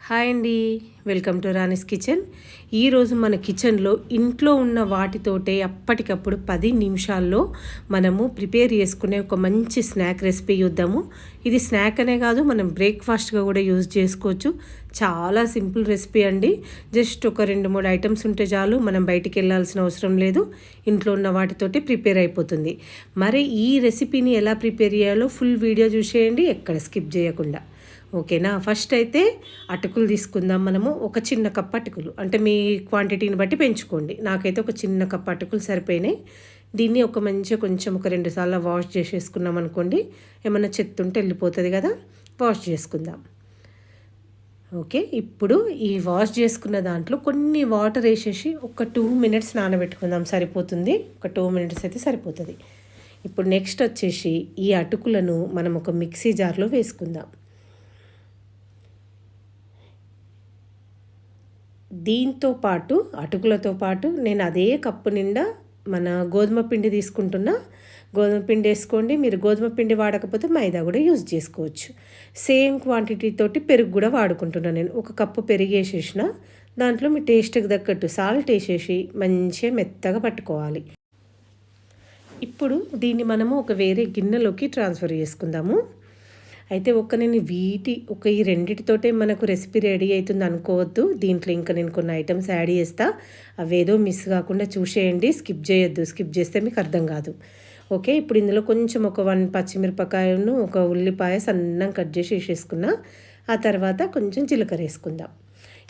Hi అండి, welcome to Rani's kitchen. ఈరోజు మన కిచెన్లో ఇంట్లో ఉన్న వాటితోటే అప్పటికప్పుడు 10 నిమిషాల్లో మనము ప్రిపేర్ చేసుకునే ఒక మంచి స్నాక్ రెసిపీ చూద్దాము. ఇది స్నాక్ అనే కాదు, మనం బ్రేక్ఫాస్ట్గా కూడా యూజ్ చేసుకోవచ్చు. చాలా సింపుల్ రెసిపీ అండి. జస్ట్ ఒక 2-3 ఐటమ్స్ ఉంటే చాలు, మనం బయటికి వెళ్ళాల్సిన అవసరం లేదు. ఇంట్లో ఉన్న వాటితోటి ప్రిపేర్ అయిపోతుంది. మరి ఈ రెసిపీని ఎలా ప్రిపేర్ చేయాలో ఫుల్ వీడియో చూసేయండి, ఎక్కడ స్కిప్ చేయకుండా. ఓకేనా. ఫస్ట్ అయితే అటుకులు తీసుకుందాం. మనము ఒక చిన్న కప్ అటుకులు, అంటే మీ క్వాంటిటీని బట్టి పెంచుకోండి. నాకైతే ఒక చిన్న కప్ అటుకులు సరిపోయినాయి. దీన్ని కొంచెం ఒక 2 సార్లు వాష్ చేసేసుకున్నాం అనుకోండి, ఏమైనా చెత్త ఉంటే వెళ్ళిపోతుంది కదా, వాష్ చేసుకుందాం. ఓకే, ఇప్పుడు ఈ వాష్ చేసుకున్న దాంట్లో కొన్ని వాటర్ వేసేసి ఒక 2 మినిట్స్ నానబెట్టుకుందాం, సరిపోతుంది. ఒక 2 మినిట్స్ అయితే సరిపోతుంది. ఇప్పుడు నెక్స్ట్ వచ్చేసి ఈ అటుకులను మనం ఒక మిక్సీ జార్లో వేసుకుందాం. దీంతో పాటు అటుకులతో పాటు నేను అదే కప్పు నిండా మన గోధుమ పిండి తీసుకుంటున్నా. గోధుమ పిండి వేసుకోండి. మీరు గోధుమ పిండి వాడకపోతే మైదా కూడా యూజ్ చేసుకోవచ్చు. సేమ్ క్వాంటిటీ తోటి పెరుగు కూడా వాడుకుంటున్నాను నేను. ఒక కప్పు పెరుగు వేసేసిన దాంట్లో మీ టేస్ట్కి తగ్గట్టు సాల్ట్ వేసేసి మంచిగా మెత్తగా పట్టుకోవాలి. ఇప్పుడు దీన్ని మనము ఒక వేరే గిన్నెలోకి ట్రాన్స్ఫర్ చేసుకుందాము. అయితే నేను ఈ రెండిటితోటే మనకు రెసిపీ రెడీ అవుతుంది అనుకోవద్దు. దీంట్లో ఇంకా నేను కొన్ని ఐటమ్స్ యాడ్ చేస్తా. అవేదో మిస్ కాకుండా చూసేయండి, స్కిప్ చేయొద్దు. స్కిప్ చేస్తే మీకు అర్థం కాదు. ఓకే, ఇప్పుడు ఇందులో కొంచెం ఒక 1 పచ్చిమిరపకాయను, ఒక ఉల్లిపాయ సన్నం కట్ చేసి వేసేసుకున్నా. ఆ తర్వాత కొంచెం జీలకర్ర వేసుకుందాం.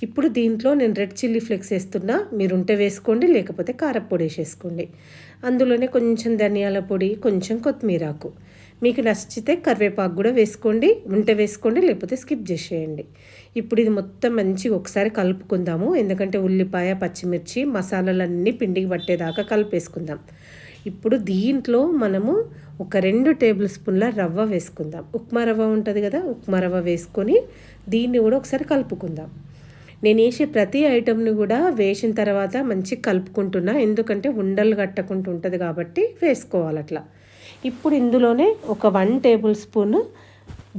ఇప్పుడు దీంట్లో నేను రెడ్ చిల్లీ ఫ్లేక్స్ వేస్తున్నా. మీరు ఉంటే వేసుకోండి, లేకపోతే కారప్పొడి వేసేసుకోండి. అందులోనే కొంచెం ధనియాల పొడి, కొంచెం కొత్తిమీరాకు, మీకు నచ్చితే కరివేపాకు కూడా వేసుకోండి. ఉంటే వేసుకోండి, లేకపోతే స్కిప్ చేసేయండి. ఇప్పుడు ఇది మొత్తం మంచిగా ఒకసారి కలుపుకుందాము. ఎందుకంటే ఉల్లిపాయ, పచ్చిమిర్చి, మసాలాలన్నీ పిండికి పట్టేదాకా కలిపేసుకుందాం. ఇప్పుడు దీంట్లో మనము ఒక 2 టేబుల్ స్పూన్ల రవ్వ వేసుకుందాం. ఉప్మా రవ్వ ఉంటుంది కదా, ఉప్మా రవ్వ వేసుకొని దీన్ని కూడా ఒకసారి కలుపుకుందాం. నేను వేసే ప్రతి ఐటమ్ని కూడా వేసిన తర్వాత మంచిగా కలుపుకుంటున్నా, ఎందుకంటే ఉండలు కట్టకుండా ఉంటుంది కాబట్టి వేసుకోవాలి అట్లా. ఇప్పుడు ఇందులోనే ఒక 1 టేబుల్ స్పూన్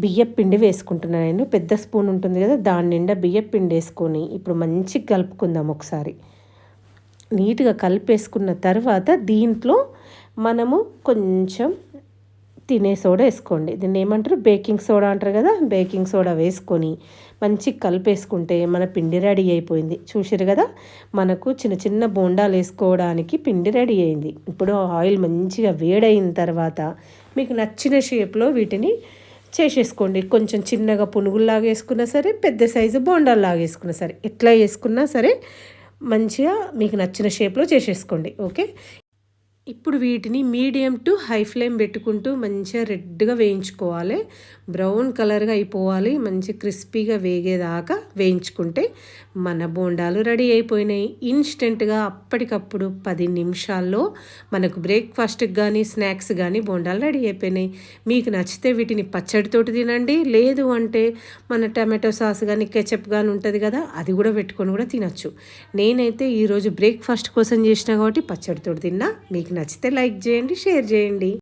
బియ్యం పిండి వేసుకుంటున్నాను నేను. పెద్ద స్పూన్ ఉంటుంది కదా, దాని నిండా బియ్యం పిండి వేసుకొని ఇప్పుడు మంచిగా కలుపుకుందాం. ఒకసారి నీట్గా కలిపేసుకున్న తర్వాత దీంట్లో మనము కొంచెం తినే సోడా వేసుకోండి. దీన్ని ఏమంటారు, బేకింగ్ సోడా అంటారు కదా, బేకింగ్ సోడా వేసుకొని మంచిగా కలిపేసుకుంటే మన పిండి రెడీ అయిపోయింది. చూసారు కదా, మనకు చిన్న చిన్న బోండాలు వేసుకోవడానికి పిండి రెడీ అయింది. ఇప్పుడు ఆయిల్ మంచిగా వేడైన తర్వాత మీకు నచ్చిన షేప్లో వీటిని చేసేసుకోండి. కొంచెం చిన్నగా పునుగుల్లాగా వేసుకున్నా సరే, పెద్ద సైజు బోండాల్లాగా వేసుకున్నా సరే, ఎట్లా వేసుకున్నా సరే మంచిగా మీకు నచ్చిన షేప్లో చేసేసుకోండి. ఓకే, ఇప్పుడు వీటిని మీడియం టు హై ఫ్లేమ్ పెట్టుకుంటూ మంచిగా రెడ్గా వేయించుకోవాలి. బ్రౌన్ కలర్గా అయిపోవాలి. మంచి క్రిస్పీగా వేగేదాకా వేయించుకుంటే మన బోండాలు రెడీ అయిపోయినాయి. ఇన్స్టెంట్గా అప్పటికప్పుడు 10 నిమిషాల్లో మనకు బ్రేక్ఫాస్ట్కి కానీ స్నాక్స్ కానీ బోండాలు రెడీ అయిపోయినాయి. మీకు నచ్చితే వీటిని పచ్చడితోటి తినండి, లేదు అంటే మన టమాటో సాస్ కానీ కెచప్ కానీ ఉంటుంది కదా, అది కూడా పెట్టుకొని కూడా తినచ్చు. నేనైతే ఈరోజు బ్రేక్ఫాస్ట్ కోసం చేసిన కాబట్టి పచ్చడితోటి తిన్నా. మీకు నచ్చితే లైక్ చేయండి, షేర్ చేయండి.